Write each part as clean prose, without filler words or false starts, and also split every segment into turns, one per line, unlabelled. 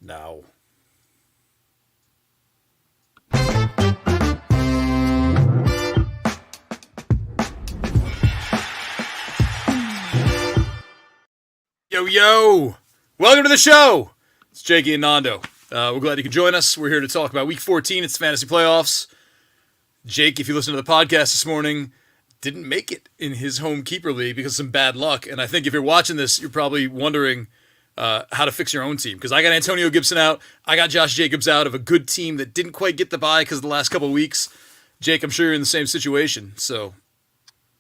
now. Yo! Welcome to the show! It's Jakey and Nando. We're glad you could join us. We're here to talk about Week 14. It's fantasy playoffs. Jake, if you listen to the podcast this morning, didn't make it in his home keeper league because of some bad luck. And I think if you're watching this, you're probably wondering how to fix your own team. Because I got Antonio Gibson out. I got Josh Jacobs out of a good team that didn't quite get the bye because of the last couple of weeks. Jake, I'm sure you're in the same situation. So,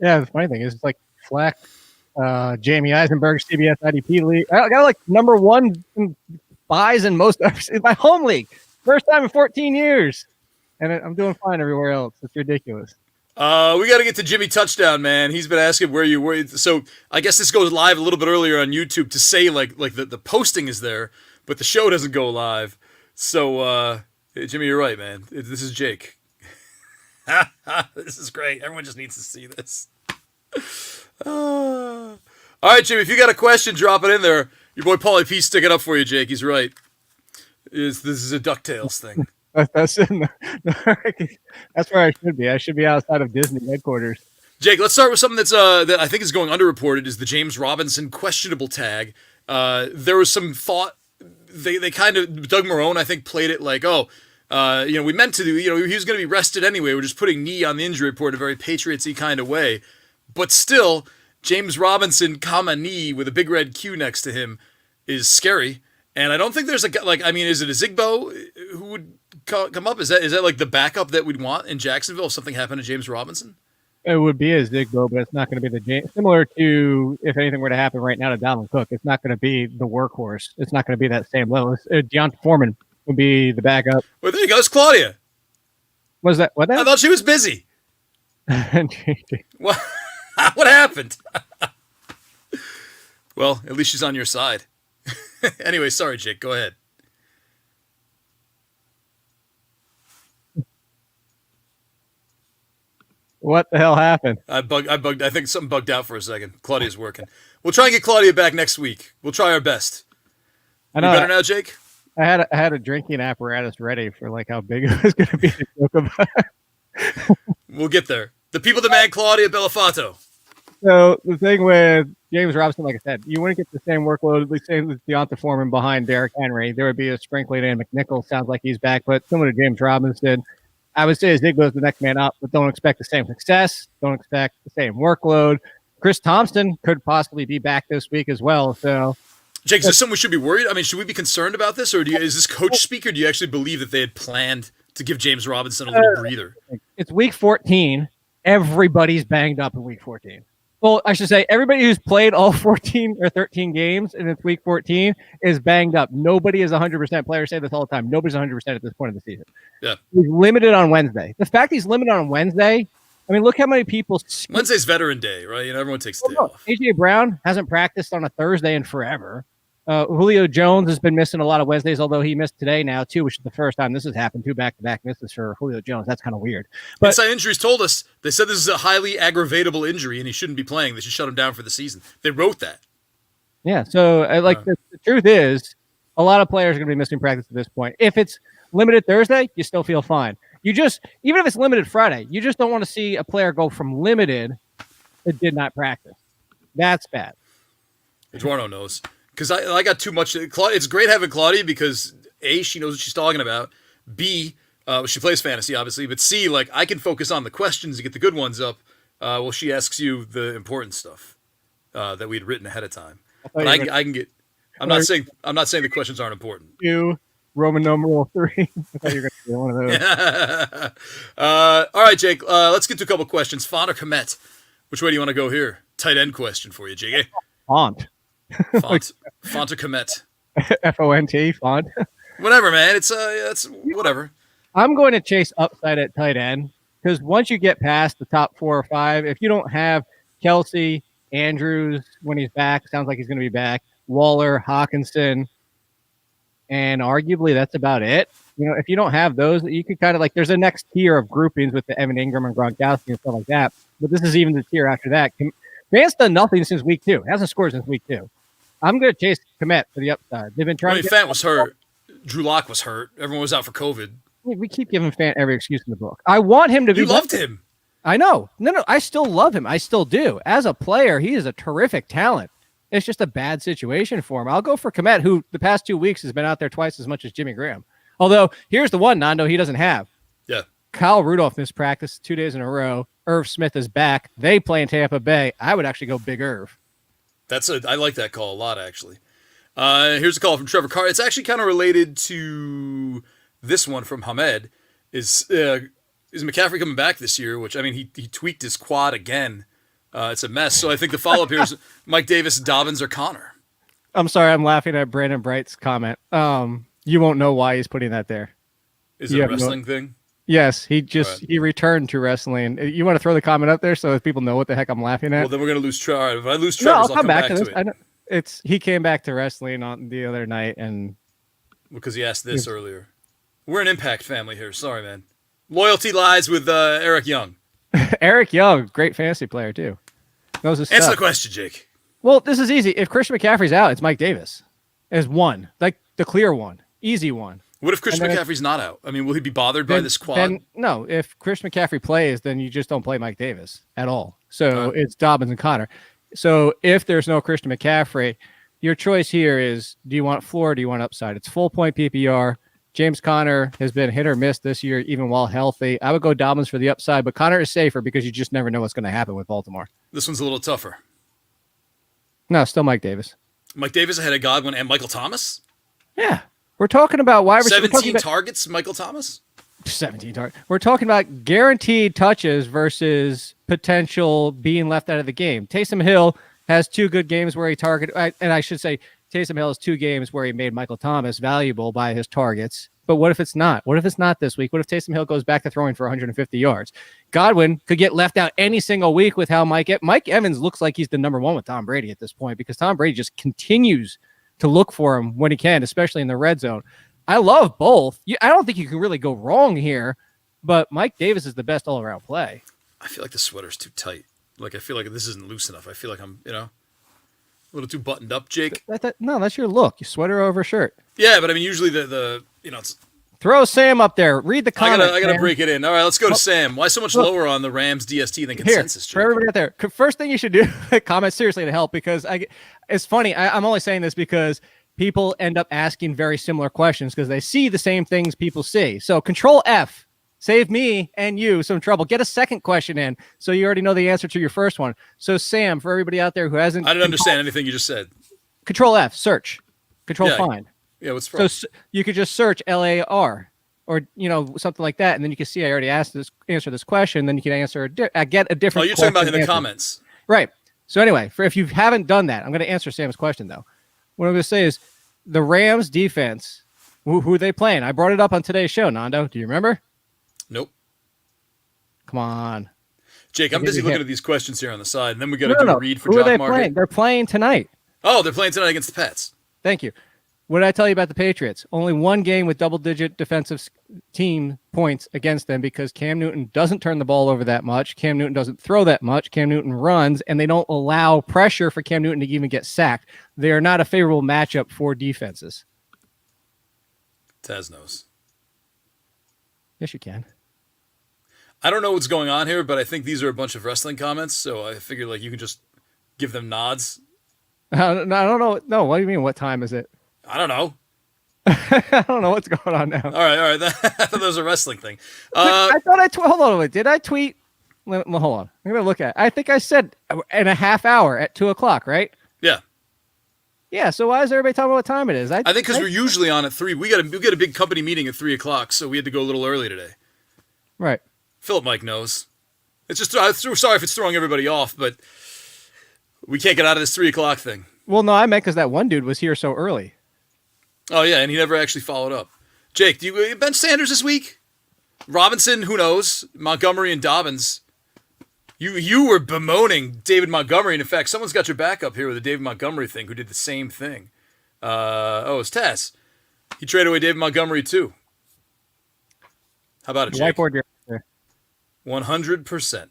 yeah, the funny thing is, it's like Flack, Jamie Eisenberg, CBS IDP league. I got like number one buys in most in my home league. First time in 14 years. And I'm doing fine everywhere else. It's ridiculous.
We got to get to Jimmy Touchdown, man. He's been asking where you were. So I guess this goes live a little bit earlier on YouTube to say like the posting is there, but the show doesn't go live. So Jimmy, you're right, man. This is Jake. This is great. Everyone just needs to see this. All right, Jimmy, if you got a question, drop it in there. Your boy Paulie P sticking up for you, Jake. He's right. This is a DuckTales thing.
That's where I should be. I should be outside of Disney headquarters.
Jake, let's start with something that I think is going underreported. Is the James Robinson questionable tag? There was some thought they kind of Doug Marrone I think played it like, we meant to do. He was going to be rested anyway. We're just putting knee on the injury report in a very Patriots-y kind of way. But still, James Robinson, knee with a big red Q next to him is scary. And I don't think there's is it a Zigbo who would come up? Is that like the backup that we'd want in Jacksonville if something happened to James Robinson?
It would be a Zigbo, but it's not going to be the similar to if anything were to happen right now to Dalvin Cook. It's not going to be the workhorse. It's not going to be that same level. Deonta Foreman would be the backup.
Well, there you go. It's Claudia.
Was that what?
I thought she was busy. What happened? Well, at least she's on your side. Anyway, sorry, Jake. Go ahead.
What the hell happened?
I bugged. I think something bugged out for a second. Claudia's working. We'll try and get Claudia back next week. We'll try our best.
I know.
You better now, Jake?
I had a drinking apparatus ready for like how big it was going to be to joke about.
We'll get there. The people demand Claudia Belafato.
So the thing with James Robinson, like I said, you wouldn't get the same workload. Like same with Deonta Foreman behind Derrick Henry. There would be a sprinkling in. McNichols sounds like he's back, but similar to James Robinson, I would say Zigbo is the next man up, but don't expect the same success. Don't expect the same workload. Chris Thompson could possibly be back this week as well. So,
Jake, is this something we should be worried? I mean, should we be concerned about this, or is this coach speak, or do you actually believe that they had planned to give James Robinson a little breather?
It's week 14. Everybody's banged up in week 14. Well, I should say everybody who's played all 14 or 13 games in it's week 14 is banged up. Nobody is 100%. Players say this all the time. Nobody's 100% at this point of the season.
Yeah.
He's limited on Wednesday. The fact he's limited on Wednesday, I mean, look how many people.
Wednesday's Veteran Day, right? Everyone takes the day off.
A.J. Brown hasn't practiced on a Thursday in forever. Julio Jones has been missing a lot of Wednesdays, although he missed today now, too, which is the first time this has happened. 2 back-to-back misses for Julio Jones. That's kind of weird. But
Inside Injuries told us, they said this is a highly aggravatable injury and he shouldn't be playing. They should shut him down for the season. They wrote that.
Yeah, so the truth is, a lot of players are going to be missing practice at this point. If it's limited Thursday, you still feel fine. Even if it's limited Friday, you just don't want to see a player go from limited that did not practice. That's bad.
Eduardo knows. Because I got too much. It's great having Claudia because A, she knows what she's talking about. B, she plays fantasy, obviously. But C, I can focus on the questions and get the good ones up while she asks you the important stuff that we'd written ahead of time. But I can get. I'm not saying the questions aren't important.
Roman numeral 3. I thought you were going to do one of those.
All right, Jake. Let's get to a couple questions. Font or Komet? Which way do you want to go here? Tight end question for you, Jake.
Font
or Komet?
F-O-N-T, font.
Whatever, man. It's whatever.
I'm going to chase upside at tight end because once you get past the top 4 or 5, if you don't have Kelsey, Andrews when he's back, sounds like he's going to be back, Waller, Hawkinson, and arguably that's about it. If you don't have those, you could kind of there's a next tier of groupings with the Evan Ingram and Gronkowski and stuff like that. But this is even the tier after that. Van's done nothing since week 2. Hasn't scored since week 2. I'm going to chase Komet for the upside. They've been trying
Fant was hurt. Drew Lock was hurt. Everyone was out for COVID.
We keep giving Fant every excuse in the book. I want him to be.
You loved him.
I know. No. I still love him. I still do. As a player, he is a terrific talent. It's just a bad situation for him. I'll go for Kmet, who the past 2 weeks has been out there twice as much as Jimmy Graham. Although, here's the one, Nando, he doesn't have.
Yeah.
Kyle Rudolph missed practice 2 days in a row. Irv Smith is back. They play in Tampa Bay. I would actually go Big Irv.
I like that call a lot, actually. Here's a call from Trevor Carr. It's actually kind of related to this one from Hamed. Is McCaffrey coming back this year? Which, I mean, he tweaked his quad again. It's a mess. So I think the follow-up here is Mike Davis, Dobbins, or Connor.
I'm sorry. I'm laughing at Brandon Bright's comment. You won't know why he's putting that there.
Is it a wrestling thing?
Yes. He returned to wrestling. You want to throw the comment up there so that people know what the heck I'm laughing at?
Well, then we're going to lose Trevor. If I lose Trevor, I'll come back to it.
He came back to wrestling on the other night. And
because he asked this earlier. We're an Impact family here. Sorry, man. Loyalty lies with Eric Young.
Eric Young, great fantasy player, too. Knows his
Answer
stuff.
the question, Jake.
Well, this is easy. If Christian McCaffrey's out, it's Mike Davis. As one. Like the clear one. Easy one.
What if Christian McCaffrey's not out? I mean, will he be bothered by this quad?
No. If Christian McCaffrey plays, then you just don't play Mike Davis at all. So it's Dobbins and Connor. So if there's no Christian McCaffrey, your choice here is, do you want floor or do you want upside? It's full point PPR. James Conner has been hit or miss this year, even while healthy. I would go Dobbins for the upside, but Conner is safer because you just never know what's going to happen with Baltimore.
This one's a little tougher.
No, still Mike Davis.
Mike Davis ahead of Godwin and Michael Thomas?
Yeah. We're talking about wide receiver.
17 targets, Michael Thomas?
17 targets. We're talking about guaranteed touches versus potential being left out of the game. Taysom Hill has 2 good games where he targeted, and I should say Taysom Hill has 2 games where he made Michael Thomas valuable by his targets. But what if it's not? What if it's not this week? What if Taysom Hill goes back to throwing for 150 yards? Godwin could get left out any single week with how Mike Evans looks like he's the number one with Tom Brady at this point because Tom Brady just continues to look for him when he can, especially in the red zone. I love both. I don't think you can really go wrong here, but Mike Davis is the best all-around play.
I feel like the sweater's too tight. Like, I feel like this isn't loose enough. I feel like I'm, a little too buttoned up, Jake.
No, that's your look. You sweater over shirt.
Yeah, but I mean, usually it's...
Throw Sam up there. Read the comment.
I gotta break it in. All right, let's go to Sam. Why so much lower on the Rams DST than consensus?
Here, for everybody out there, first thing you should do, comment seriously to help because it's funny. I'm only saying this because people end up asking very similar questions because they see the same things people see. So Control F, save me and you some trouble. Get a second question in so you already know the answer to your first one. So Sam, for everybody out there who hasn't,
I didn't understand anything you just said.
Control F, search. Control find.
Yeah, what's the problem?
So you could just search LAR or something like that, and then you can see I already answer this question. Then you can answer get a different.
Oh, you're talking about in the comments,
right? So anyway, if you haven't done that, I'm going to answer Sam's question though. What I'm going to say is the Rams defense. Who are they playing? I brought it up on today's show. Nando, do you remember?
Nope.
Come on,
Jake. I'm busy looking at these questions here on the side, and then we got to do a read for
Who are they
JockMKT.
playing? They're playing tonight.
Oh, they're playing tonight against the Pats.
Thank you. What did I tell you about the Patriots? Only one game with double-digit defensive team points against them because Cam Newton doesn't turn the ball over that much. Cam Newton doesn't throw that much. Cam Newton runs, and they don't allow pressure for Cam Newton to even get sacked. They are not a favorable matchup for defenses.
Taz knows.
Yes, you can.
I don't know what's going on here, but I think these are a bunch of wrestling comments, so I figured you can just give them nods.
I don't know. No, what do you mean? What time is it?
I don't know.
I don't know what's going on now.
All right. I thought that was a wrestling thing.
I thought hold on a minute. Did I tweet? Hold on. I'm going to look at it. I think I said in a half hour at 2:00, right?
Yeah.
Yeah. So why is everybody talking about what time it is? I
think because we're usually on at 3. We got a big company meeting at 3:00, so we had to go a little early today.
Right.
Philip Mike knows. It's just sorry if it's throwing everybody off, but we can't get out of this 3:00 thing.
Well, no, I meant because that one dude was here so early.
Oh, yeah, and he never actually followed up. Jake, do you bench Sanders this week? Robinson, who knows? Montgomery and Dobbins. You were bemoaning David Montgomery, and in fact, someone's got your back up here with the David Montgomery thing who did the same thing. It's Tess. He traded away David Montgomery, too. How about it, Jake?
Whiteboard your
100%.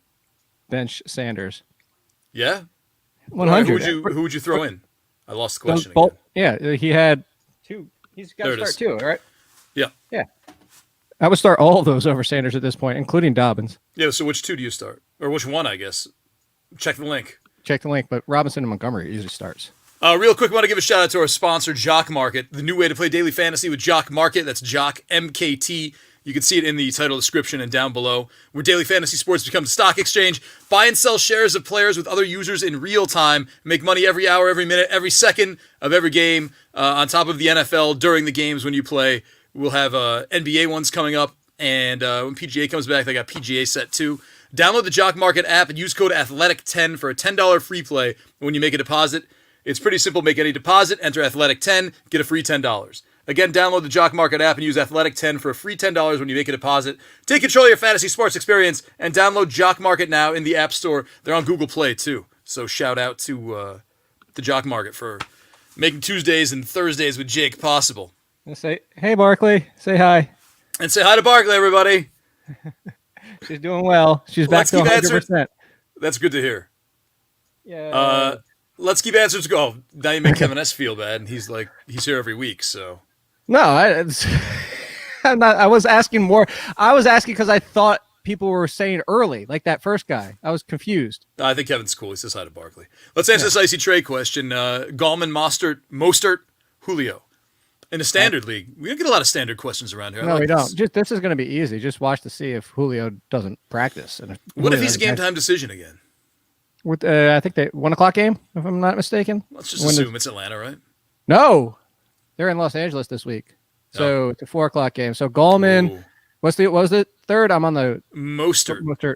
Bench Sanders.
Yeah?
100.
Who would you throw in? I lost the question again.
Yeah, he had He's got to start too, right?
Yeah.
Yeah. I would start all of those over Sanders at this point, including Dobbins.
Yeah, so which two do you start? Or which one, I guess? Check the link.
Check the link, but Robinson and Montgomery usually starts.
Real quick, I want to give a shout out to our sponsor, JockMKT, the new way to play daily fantasy with JockMKT. That's JockMKT. You can see it in the title description and down below, where daily fantasy sports become the stock exchange. Buy and sell shares of players with other users in real time. Make money every hour, every minute, every second of every game. On top of the NFL during the games when you play. We'll have NBA ones coming up, and when PGA comes back, they got PGA set too. Download the JockMKT app and use code Athletic10 for a $10 free play when you make a deposit. It's pretty simple. Make any deposit, enter Athletic10, get a free $10. Again, download the JockMKT app and use Athletic10 for a free $10 when you make a deposit. Take control of your fantasy sports experience and download JockMKT now in the App Store. They're on Google Play too. So shout out to the JockMKT for making Tuesdays and Thursdays with Jake possible.
Say, hey, Barkley. Say hi.
And say hi to Barkley, everybody.
She's doing well. She's back to 100%.
That's good to hear.
Yeah.
Let's keep answers to go. Now you make Kevin S feel bad, and he's here every week, so.
No, I'm not. I was asking more. I was asking because I thought people were saying early, like that first guy. I was confused.
I think Kevin's cool. He says hi to Barkley. Let's answer this icy trade question. Gallman, Mostert, Julio. In a standard league, we don't get a lot of standard questions around here.
No, we don't. This is going to be easy. Just watch to see if Julio doesn't practice. And
what if he's a game-time decision again?
With I think they 1 o'clock game, if I'm not mistaken.
Let's just assume it's Atlanta, right?
No, they're in Los Angeles this week, so it's a 4 o'clock game. So Gallman, what was the third? I'm on the Mostert.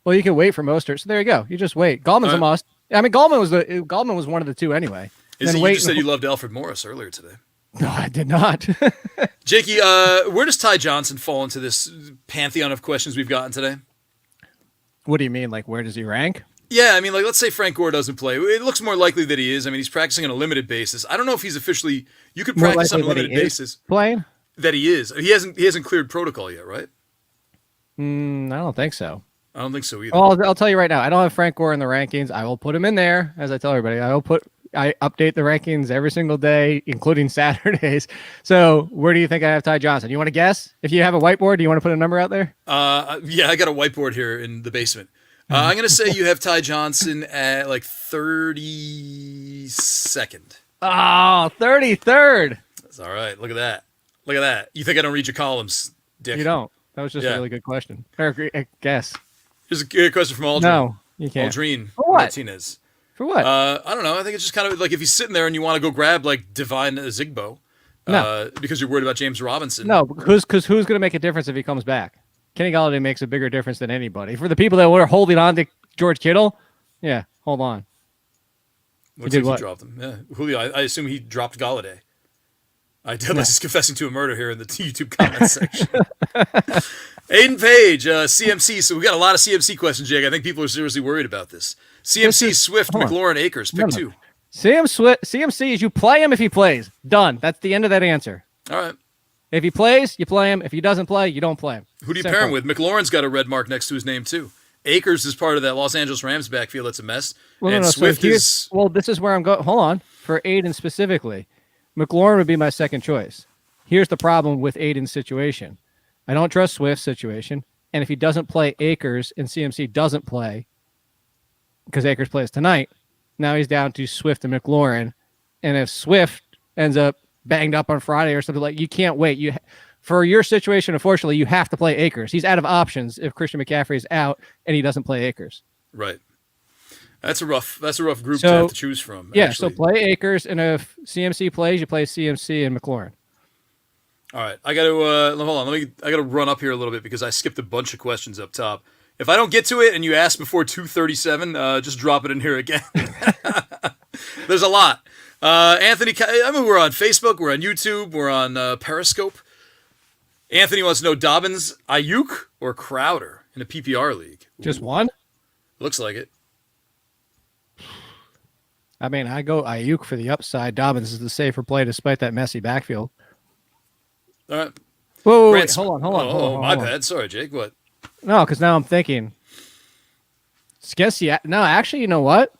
Well, you can wait for Mostert. So there you go. You just wait. Gallman's a must. I mean, Gallman was one of the two anyway.
You just said you loved Alfred Morris earlier today.
No, I did not.
Jakey, where does Ty Johnson fall into this pantheon of questions we've gotten today?
What do you mean? Like, where does he rank?
Yeah, I mean, like, let's say Frank Gore doesn't play. It looks more likely that he is. I mean, he's practicing on a limited basis. I don't know if he's officially. You could practice on a limited basis.
Playing?
That he is. He hasn't cleared protocol yet, right?
I don't think so.
I don't think so either.
Well, I'll tell you right now. I don't have Frank Gore in the rankings. I will put him in there, as I tell everybody. I update the rankings every single day, including Saturdays. So where do you think I have Ty Johnson? You want to guess? If you have a whiteboard, do you want to put a number out there?
Yeah, I got a whiteboard here in the basement. I'm going to say you have Ty Johnson at like 32nd.
Oh, 33rd.
That's all right. Look at that. Look at that. You think I don't read your columns, Dick?
You don't. That was just a really good question. Or a guess.
Here's a good question from Aldrin.
No, you can't.
Aldrin
Martinez. For what?
I don't know. I think it's just kind of like if he's sitting there and you want to go grab like Divine Zigbo because you're worried about James Robinson.
No, because who's going to make a difference if he comes back? Kenny Golladay makes a bigger difference than anybody. For the people that were holding on to George Kittle, yeah, hold on.
Looks like he dropped him. Yeah, Julio. I assume he dropped Golladay. Unless he's confessing to a murder here in the YouTube comments section. Aiden Page, CMC. So we got a lot of CMC questions, Jake. I think people are seriously worried about this. CMC, Swift, McLaurin, Akers, pick two.
CMC is you play him if he plays. Done. That's the end of that answer.
All right.
If he plays, you play him. If he doesn't play, you don't play him.
Who do you pair him with? McLaurin's got a red mark next to his name, too. Akers is part of that Los Angeles Rams backfield. That's a mess.
Well,
Swift is...
Well, this is where I'm going. Hold on. For Aiden specifically, McLaurin would be my second choice. Here's the problem with Aiden's situation. I don't trust Swift's situation. And if he doesn't play Akers and CMC doesn't play, because Akers plays tonight, now he's down to Swift and McLaurin. And if Swift ends up banged up on Friday or something like, you can't wait. For your situation, unfortunately, you have to play Akers. He's out of options if Christian McCaffrey is out and he doesn't play Akers.
Right. That's a rough group to have to choose from.
Yeah, actually. So play Akers, and if CMC plays, you play CMC and McLaurin.
All right, I got to hold on. I got to run up here a little bit because I skipped a bunch of questions up top. If I don't get to it and you ask before 2:37, just drop it in here again. There's a lot. Anthony, I mean, we're on Facebook, we're on YouTube, we're on Periscope. Anthony wants to know Dobbins, Ayuk, or Crowder in a PPR league.
Just one?
Looks like it.
I mean, I go Ayuk for the upside. Dobbins is the safer play despite that messy backfield.
All right.
Whoa, wait, hold on.
My bad. Sorry, Jake. What?
No, because now I'm thinking. No, actually, you know what?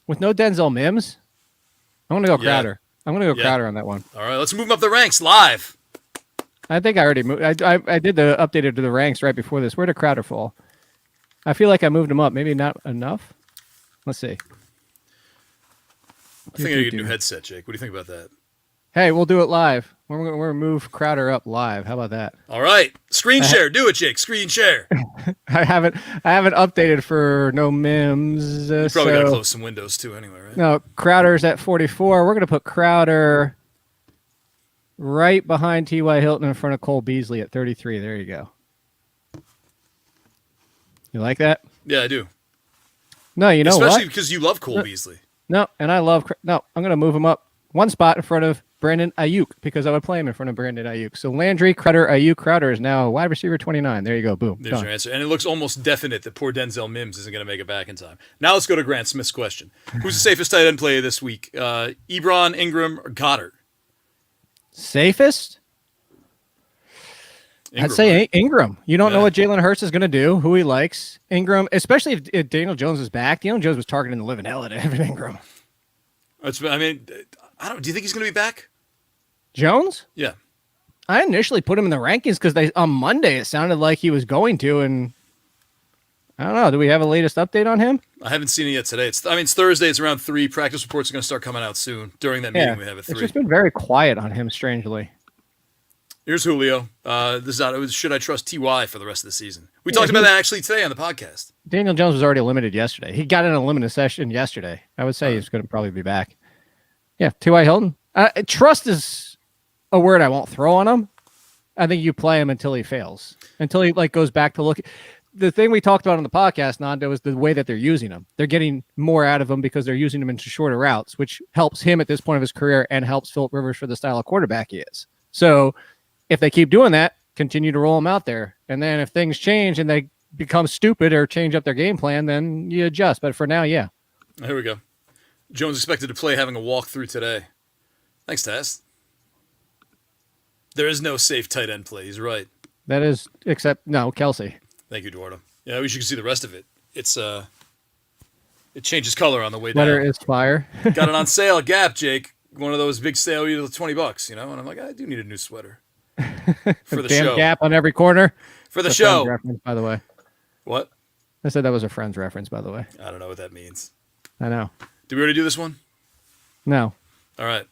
With no Denzel Mims, I'm going to go Crowder. I'm going to go
Yeah.
Crowder on that one.
All right, let's move him up the ranks live.
I think I already moved. I did the updated to the ranks right before this. Where did Crowder fall? I feel like I moved him up. Maybe not enough. Let's see.
I think I need a new headset, Jake. What do you think about that?
Hey, we'll do it live. We're going to move Crowder up live. How about that?
All right, screen share. Do it, Jake. Screen share.
I haven't updated for no mims.
You probably got to close some windows too, anyway, right?
No, Crowder's at 44. We're going to put Crowder right behind TY Hilton in front of Cole Beasley at 33. There you go. You like that?
Yeah, I do.
No, you know
Especially
what?
because you love Cole Beasley.
No, and I love. No, I'm going to move him up one spot in front of Brandon Ayuk because I would play him in front of Brandon Ayuk. So Landry, Crowder, Ayuk. Crowder is now wide receiver 29. There you go. Boom.
There's your answer. And it looks almost definite that poor Denzel Mims isn't going to make it back in time. Now let's go to Grant Smith's question. Who's the safest tight end play this week? Ebron, Ingram, or Goddard?
Safest?
Ingram,
I'd say
right?
Ingram. You don't know what Jalen Hurts is going to do, who he likes. Ingram, especially if Daniel Jones is back. Daniel Jones was targeting the living hell out of Evan Ingram.
Do you think he's going to be back?
Jones?
Yeah.
I initially put him in the rankings because on Monday it sounded like he was going to, and I don't know. Do we have a latest update on him?
I haven't seen it yet today. It's Thursday. It's around 3. Practice reports are going to start coming out soon. During that meeting we have at 3.
It's just been very quiet on him, strangely.
Here's Julio. Should I trust TY for the rest of the season? We talked about that actually today on the podcast.
Daniel Jones was already limited yesterday. He got in a limited session yesterday. I would say he's going to probably be back. Yeah, T.Y. Hilton. Trust is a word I won't throw on him. I think you play him until he fails, until he goes back to look. The thing we talked about on the podcast, Nando, is the way that they're using him. They're getting more out of him because they're using him into shorter routes, which helps him at this point of his career and helps Philip Rivers for the style of quarterback he is. So if they keep doing that, continue to roll him out there. And then if things change and they become stupid or change up their game plan, then you adjust. But for now, yeah.
Here we go. Jones expected to play having a walkthrough today. Thanks, Taz. There is no safe tight end play. He's right.
That is, except, no, Kelsey.
Thank you, Eduardo. Yeah, I wish you could see the rest of it. It changes color on the way down.
Sweater is fire.
Got it on sale at Gap, Jake. One of those big sale, you know, $20, you know? And I'm like, I do need a new sweater. For the
Damn
show.
Gap on every corner.
For the
That's a
show.
Friends reference, by the way.
What?
I said that was a Friends reference, by the way.
I don't know what that means.
I know.
Did we already do this one?
No.
All right.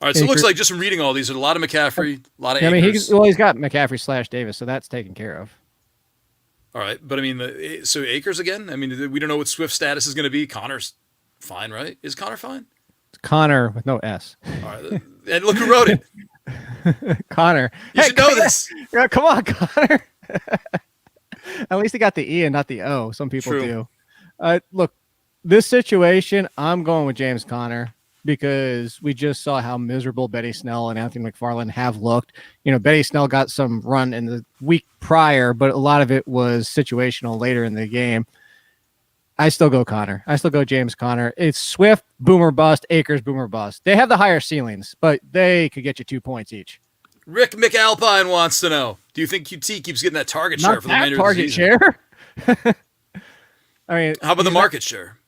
So it looks like just from reading all these, there's a lot of McCaffrey, a lot of
I mean,
Akers.
he's got McCaffrey / Davis, so that's taken care of.
All right, but I mean, so Akers again? I mean, we don't know what Swift's status is going to be. Connor's fine, right? Is Connor fine?
It's Connor with no S.
All right. And look who wrote it.
Connor.
You should know this.
Yeah, come on, Connor. At least he got the E and not the O. Some people
True.
do. Look, this situation, I'm going with James Conner because we just saw how miserable Betty Snell and Anthony McFarland have looked. You know, Betty Snell got some run in the week prior, but a lot of it was situational later in the game. I still go Conner. I still go James Conner. It's Swift, boomer bust, Akers, boomer bust. They have the higher ceilings, but they could get you 2 points each.
Rick McAlpine wants to know, do you think QT keeps getting that target share for the remainder of the season?
Target share? I mean,
how about the market share?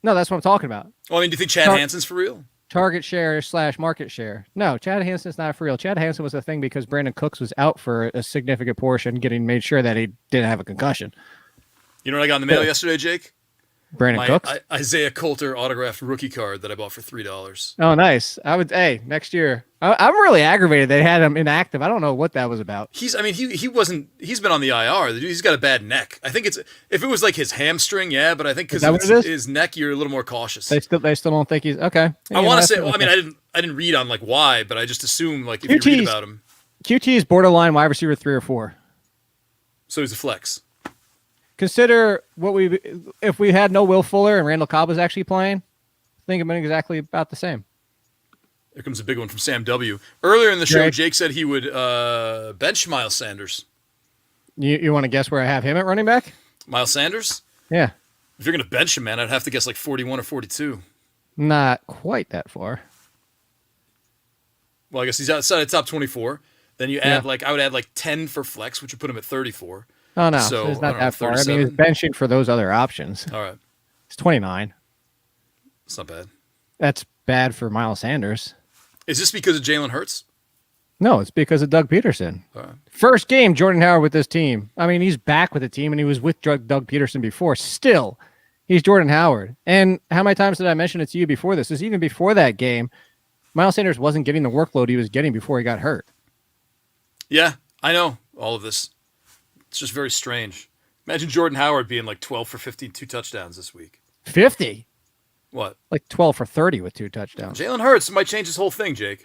No, that's what I'm talking about.
Well, I mean, do you think Chad Hansen's for real?
Target share / market share. No, Chad Hansen's not for real. Chad Hansen was a thing because Brandon Cooks was out for a significant portion, getting made sure that he didn't have a concussion.
You know what I got in the mail yesterday, Jake?
Brandon Cooks?
Isaiah Coulter autographed rookie card that I bought for $3.
Oh, nice. Next year. I'm really aggravated they had him inactive. I don't know what that was about.
He's been on the IR. The dude, he's got a bad neck. I think if it was like his hamstring, yeah, but I think because it's his neck, you're a little more cautious.
They still don't think he's okay.
I want to say, well, I mean, I didn't read on like why, but I just assume like if you read about him.
QT is borderline wide receiver 3 or 4.
So he's a flex.
Consider if we had no Will Fuller and Randall Cobb was actually playing, think of it exactly about the same.
Here comes a big one from Sam W. Earlier in the show, Jake said he would bench Miles Sanders.
You want to guess where I have him at running back?
Miles Sanders?
Yeah.
If you're going to bench him, man, I'd have to guess like 41 or 42.
Not quite that far.
Well, I guess he's outside of top 24. Then you add I would add like 10 for flex, which would put him at 34.
Oh, no.
So
it's not that far. I mean, he's benching for those other options.
All right.
It's 29.
It's not bad.
That's bad for Miles Sanders.
Is this because of Jalen Hurts?
No, it's because of Doug Peterson. First game, Jordan Howard with this team. I mean, he's back with the team, and he was with Doug Peterson before. Still, he's Jordan Howard. And how many times did I mention it to you before this? Even before that game, Miles Sanders wasn't getting the workload he was getting before he got hurt.
Yeah, I know all of this. It's just very strange. Imagine Jordan Howard being like 12 for 15, 2 touchdowns this week.
50?
What?
Like 12 for 30 with 2 touchdowns.
Jalen Hurts might change his whole thing, Jake.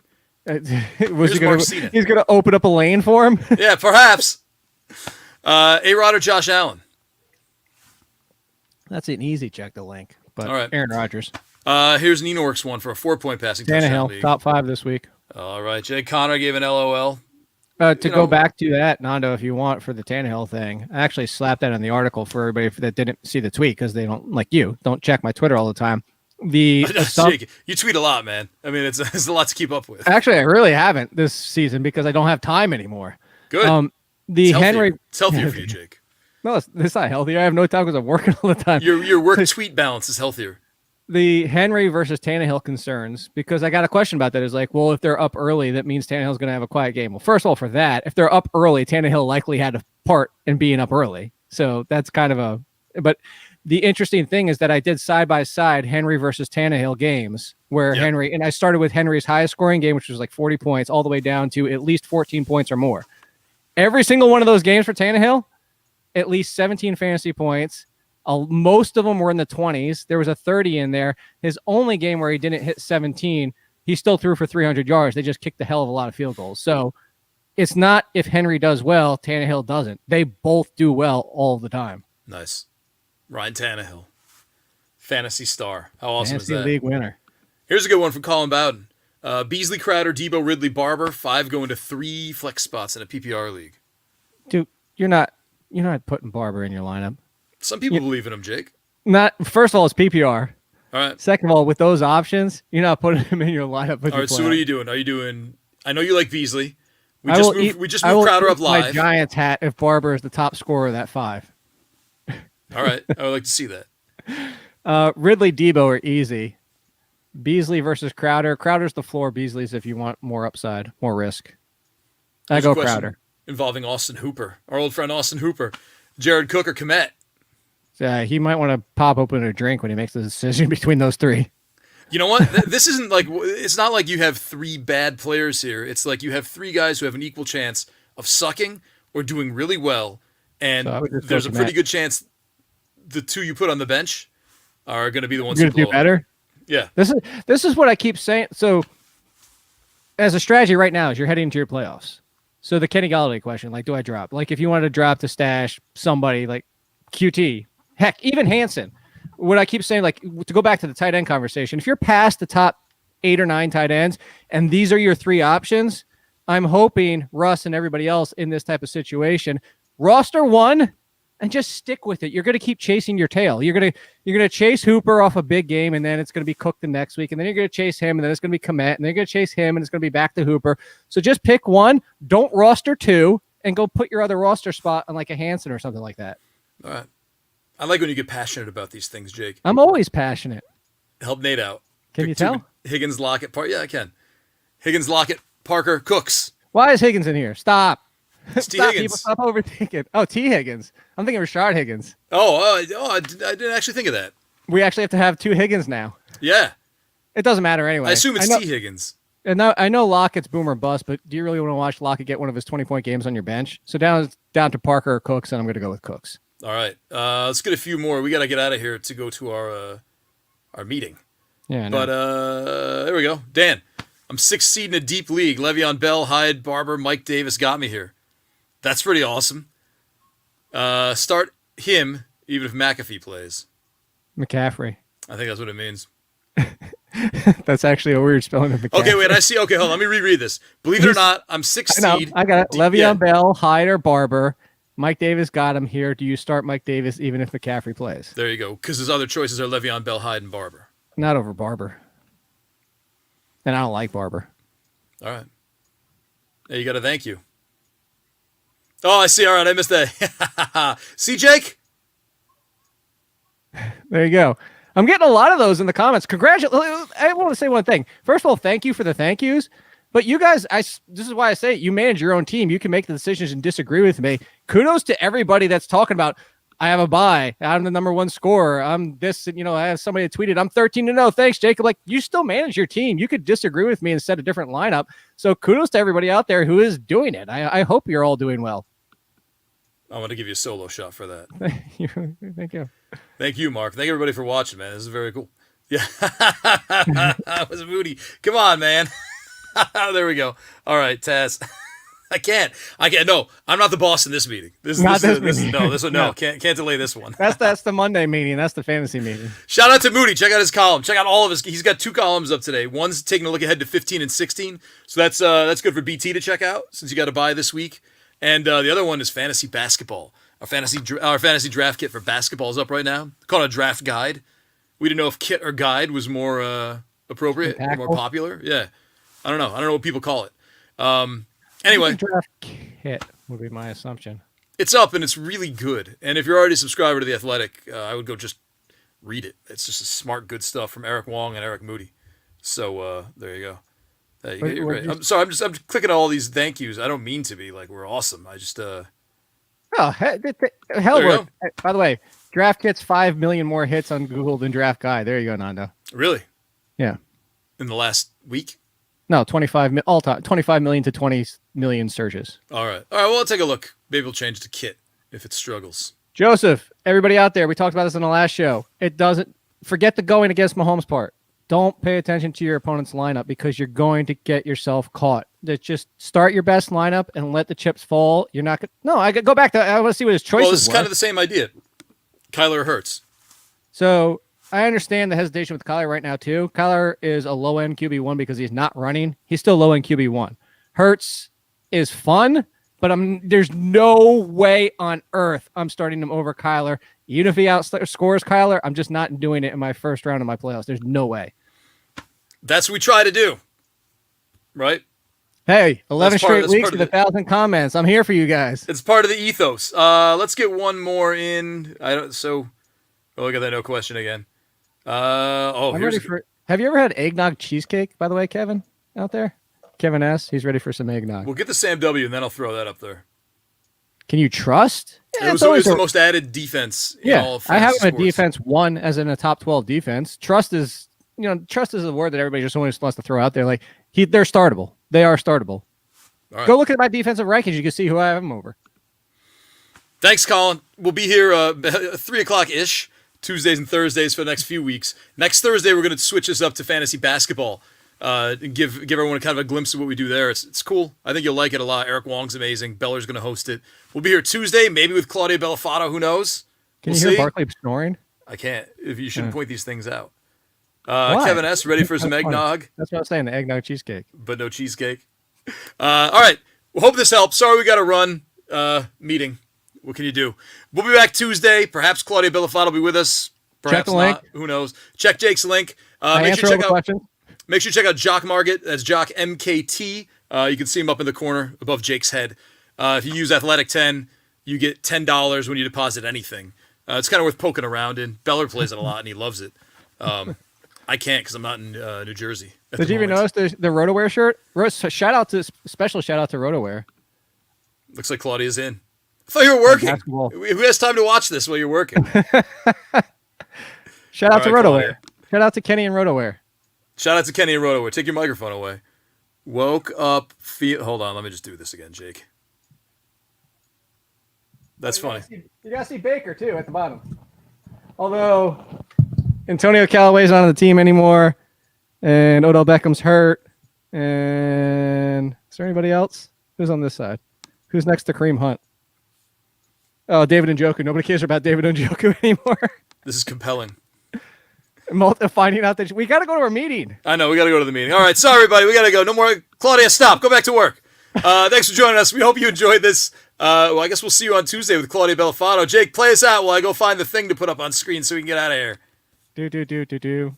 He's going to open up a lane for him?
Yeah, perhaps. A-Rod or Josh Allen?
That's an easy check to link. But
all right.
Aaron Rodgers.
Here's Nino Works one for a 4-point passing touchdown league.
Top 5 this week.
All right. Jake Connor gave an LOL.
Go back to that, Nando, if you want, for the Tannehill thing. I actually slapped that in the article for everybody that didn't see the tweet because they don't check my Twitter all the time.
Jake, you tweet a lot, man. I mean, it's a lot to keep up with.
Actually, I really haven't this season because I don't have time anymore.
Good.
It's
healthier for you, Jake.
No, it's not healthy. I have no time because I'm working all the time.
Your work tweet balance is healthier.
The Henry versus Tannehill concerns, because I got a question about that, is like, well, if they're up early, that means Tannehill's going to have a quiet game. Well, first of all, for that, if they're up early, Tannehill likely had a part in being up early. So that's kind of but the interesting thing is that I did side-by-side Henry versus Tannehill games where Henry, and I started with Henry's highest scoring game, which was like 40 points, all the way down to at least 14 points or more. Every single one of those games for Tannehill, at least 17 fantasy points. Most of them were in the 20s. There was a 30 in there. His only game where he didn't hit 17, he still threw for 300 yards. They just kicked a hell of a lot of field goals. So it's not if Henry does well, Tannehill doesn't. They both do well all the time.
Nice. Ryan Tannehill. Fantasy star. How awesome
Fantasy
is that?
League winner.
Here's a good one from Colin Bowden. Beasley, Crowder, Debo, Ridley, Barber. 5 going to 3 flex spots in a PPR league.
Dude, you're not putting Barber in your lineup.
Some people believe in him, Jake.
First of all, it's PPR.
All right.
Second of all, with those options, you're not putting him in your lineup.
All right, so what are you doing? Are you doing... I know you like Beasley. We just moved Crowder up live.
My Giants hat if Barber is the top scorer of that 5.
All right. I would like to see that.
Ridley, Debo are easy. Beasley versus Crowder. Crowder's the floor. Beasley's if you want more upside, more risk. I go Crowder.
Involving Austin Hooper. Our old friend Austin Hooper. Jared Cook or Kmet.
He might want to pop open a drink when he makes the decision between those 3.
You know what? This isn't like, it's not like you have 3 bad players here. It's like you have 3 guys who have an equal chance of sucking or doing really well. And there's a pretty good chance the 2 you put on the bench are going to be the ones who
do better.
Yeah.
This is what I keep saying. So as a strategy right now, as you're heading into your playoffs. So the Kenny Golladay question, like, do I drop? Like, if you wanted to drop to stash somebody like QT, heck, even Hansen. What I keep saying, like, to go back to the tight end conversation, if you're past the top 8 or 9 tight ends, and these are your 3 options, I'm hoping Russ and everybody else in this type of situation roster 1 and just stick with it. You're going to keep chasing your tail. You're going to chase Hooper off a big game, and then it's going to be Cook the next week, and then you're going to chase him, and then it's going to be Kmet, and then you're going to chase him, and it's going to be back to Hooper. So just pick 1, don't roster 2, and go put your other roster spot on like a Hansen or something like that.
All right. I like when you get passionate about these things, Jake.
I'm always passionate.
Help Nate out.
Can you tell?
Higgins, Lockett, Yeah, I can. Higgins, Lockett, Parker, Cooks.
Why is Higgins in here? Stop.
It's T. Higgins.
People, stop overthinking. Oh, T. Higgins. I'm thinking Rashard Higgins.
I didn't actually think of that.
We actually have to have 2 Higgins now.
Yeah.
It doesn't matter anyway.
I assume it's T. Higgins.
And now, I know Lockett's boom or bust, but do you really want to watch Lockett get one of his 20-point games on your bench? So down to Parker or Cooks, and I'm going to go with Cooks.
All right. Let's get a few more. We got to get out of here to go to our meeting.
Yeah.
But there we go. Dan, I'm 6th seed in a deep league. Le'Veon Bell, Hyde, Barber, Mike Davis got me here. That's pretty awesome. Start him even if McAfee plays.
McCaffrey.
I think that's what it means.
That's actually a weird spelling of McCaffrey.
Okay, wait. I see. Okay, hold on. Let me reread this. Believe it or not, I'm 6th seed.
I got it. Le'Veon Bell, Hyde, or Barber. Mike Davis got him here. Do you start Mike Davis even if McCaffrey plays?
There you go. Because his other choices are Le'Veon Bell, Hyde, and Barber.
Not over Barber. And I don't like Barber.
All right. Hey, you got to thank you. Oh, I see. All right, I missed that. See, Jake?
There you go. I'm getting a lot of those in the comments. Congratulations. I want to say one thing. First of all, thank you for the thank yous. But you guys, this is why I say it, you manage your own team. You can make the decisions and disagree with me. Kudos to everybody that's talking about, I have a bye. I'm the number one scorer. I'm this, I have somebody that tweeted, I'm 13-0. Thanks, Jacob. Like, you still manage your team. You could disagree with me and set a different lineup. So kudos to everybody out there who is doing it. I hope you're all doing well.
I want to give you a solo shot for that.
Thank you.
Thank you, Mark. Thank everybody for watching, man. This is very cool. Yeah. That was Moody. Come on, man. There we go. All right, Taz. I can't. No, I'm not the boss in this meeting. This one. No, can't delay this one.
That's the Monday meeting. That's the fantasy meeting.
Shout out to Moody. Check out his column. Check out all of his. He's got 2 columns up today. One's taking a look ahead to 15 and 16. So that's good for BT to check out since you got to buy this week. And the other one is fantasy basketball. Our fantasy draft kit for basketball is up right now. Called a draft guide. We didn't know if kit or guide was more appropriate, or more popular. Yeah. I don't know what people call it. Anyway,
draft kit would be my assumption.
It's up and it's really good. And if you're already a subscriber to The Athletic, I would go just read it. It's just smart, good stuff from Eric Wong and Eric Moody. So there you go. You're great. I'm sorry. I'm clicking all these thank yous. I don't mean to be like we're awesome. I just
Oh, hell! By the way, draft kit's 5 million more hits on Google than draft guide. There you go, Nando.
Really?
Yeah.
In the last week?
No, 25 all time, 25 million to 20 million searches.
All right. Well, I'll take a look. Maybe we'll change it to kit if it struggles.
Joseph, everybody out there, we talked about this in the last show. It doesn't forget the going against Mahomes part. Don't pay attention to your opponent's lineup because you're going to get yourself caught. Just start your best lineup and let the chips fall. You're not going to. No, I go back to. I want to see what his choices were.
Well, this is kind of the same idea. Kyler Hurts.
So I understand the hesitation with Kyler right now, too. Kyler is a low-end QB1 because he's not running. He's still low-end QB1. Hurts is fun, but there's no way on earth I'm starting him over Kyler. Even if he outscores Kyler, I'm just not doing it in my first round of my playoffs. There's no way.
That's what we try to do, right?
Hey, 11 straight weeks with 1,000 comments. I'm here for you guys.
It's part of the ethos. Let's get one more in. Look at that no question again.
I'm ready for. Have you ever had eggnog cheesecake, by the way, Kevin, out there? Kevin S. He's ready for some eggnog.
We'll get the Sam W. and then I'll throw that up there.
Can you trust?
Yeah, it was the most added defense.
Yeah,
in all of
I have
sports.
A defense 1 as in a top 12 defense. Trust is a word that everybody just always wants to throw out there. Like they're startable. They are startable. Right. Go look at my defensive rankings. You can see who I have them over.
Thanks, Colin. We'll be here 3:00-ish. Tuesdays and Thursdays for the next few weeks. Next Thursday, we're going to switch this up to fantasy basketball and give everyone kind of a glimpse of what we do there. It's cool. I think you'll like it a lot. Eric Wong's amazing. Beller's going to host it. We'll be here Tuesday, maybe with Claudia Bellafato. Who knows?
Can you hear Barkley snoring?
I can't. If you shouldn't point these things out. Kevin S. ready for some eggnog.
That's what I was saying, the eggnog cheesecake.
But no cheesecake. All right. We hope this helps. Sorry we got to run meeting. What can you do? We'll be back Tuesday. Perhaps Claudia Bellafato will be with us. Perhaps
check the link.
Not. Who knows? Check Jake's link. Make sure you check out JockMKT. That's JockMKT. You can see him up in the corner above Jake's head. If you use Athletic 10, you get $10 when you deposit anything. It's kind of worth poking around in. Beller plays it a lot, and he loves it. I can't because I'm not in New Jersey.
Did you even notice the RotoWear shirt? Special shout out to RotoWear.
Looks like Claudia's in. I thought you were working. Who has time to watch this while you're working?
Shout out to RotoWear. Shout out to Kenny and RotoWear.
Shout out to Kenny and RotoWear. Take your microphone away. Woke up. Hold on. Let me just do this again, Jake. That's funny.
You got to see Baker, too, at the bottom. Although Antonio Callaway's not on the team anymore, and Odell Beckham's hurt. And is there anybody else? Who's on this side? Who's next to Kareem Hunt? Oh, David Njoku. Nobody cares about David Njoku anymore.
This is compelling.
Finding out that we got to go to our meeting.
I know. We got to go to the meeting. All right. Sorry, everybody. We got to go. No more. Claudia, stop. Go back to work. Thanks for joining us. We hope you enjoyed this. I guess we'll see you on Tuesday with Claudia Bellafato. Jake, play us out while I go find the thing to put up on screen so we can get out of here.
Do.